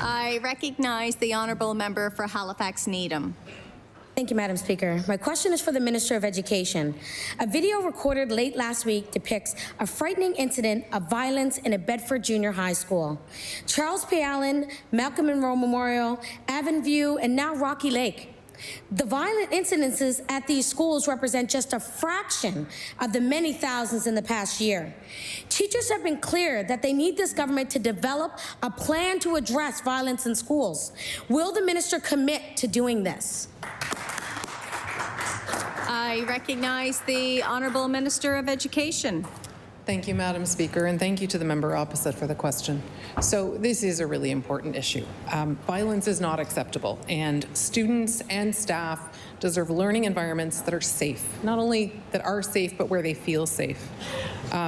I recognize the honourable member for Halifax Needham. Thank you, Madam Speaker. My question is for the Minister of Education. A video recorded late last week depicts a frightening incident of violence in a Bedford junior high school. Charles P. Allen, Malcolm Monroe Memorial, Avonview, and now Rocky Lake. The violent incidences at these schools represent just a fraction of the many thousands in the past year. Teachers have been clear that they need this government to develop a plan to address violence in schools. Will the minister commit to doing this? I recognize the Honourable Minister of Education. Thank you, Madam Speaker, and thank you to the member opposite for the question. So this is a really important issue. Violence is not acceptable, and students and staff deserve learning environments that are safe. Not only that are safe, but where they feel safe.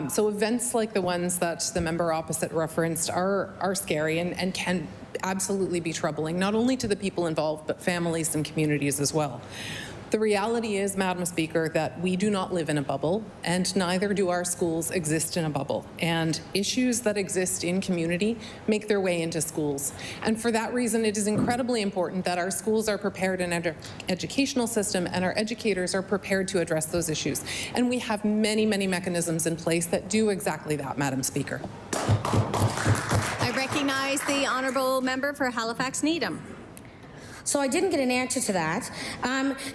So events like the ones that the member opposite referenced are scary and can absolutely be troubling, not only to the people involved, but families and communities as well. The reality is, Madam Speaker, that we do not live in a bubble, and neither do our schools exist in a bubble. And issues that exist in community make their way into schools. And for that reason, it is incredibly important that our schools are prepared in our educational system and our educators are prepared to address those issues. And we have many, many mechanisms in place that do exactly that, Madam Speaker. I recognize the Honourable Member for Halifax Needham. So I didn't get an answer to that.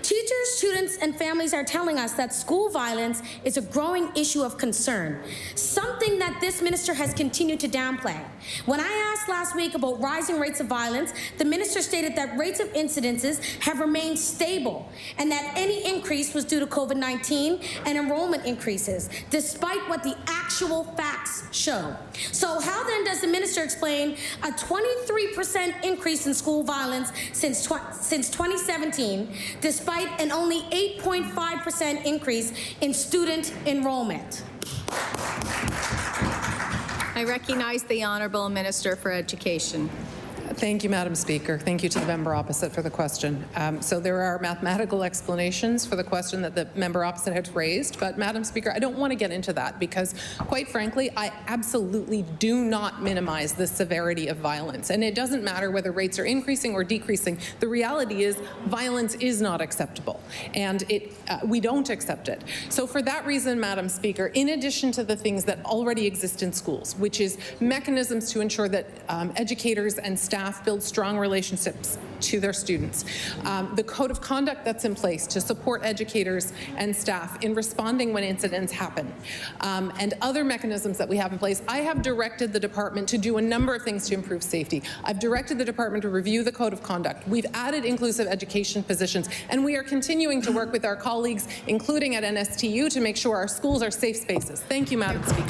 Teachers, students, and families are telling us that school violence is a growing issue of concern, something that this minister has continued to downplay. When I asked last week about rising rates of violence, the minister stated that rates of incidences have remained stable and that any increase was due to COVID-19 and enrollment increases, despite what the actual facts show. So how then does the minister explain a 23% increase in school violence since 2017, despite an only 8.5% increase in student enrollment? I recognize the Honourable Minister for Education. Thank you, Madam Speaker. Thank you to the member opposite for the question. So there are mathematical explanations for the question that the member opposite has raised, but Madam Speaker, I don't want to get into that because, quite frankly, I absolutely do not minimize the severity of violence. And it doesn't matter whether rates are increasing or decreasing. The reality is violence is not acceptable, and we don't accept it. So for that reason, Madam Speaker, in addition to the things that already exist in schools, which is mechanisms to ensure that educators and staff build strong relationships to their students. The code of conduct that's in place to support educators and staff in responding when incidents happen, and other mechanisms that we have in place. I have directed the department to do a number of things to improve safety. I've directed the department to review the code of conduct. We've added inclusive education positions, and we are continuing to work with our colleagues, including at NSTU, to make sure our schools are safe spaces. Thank you, Madam Speaker.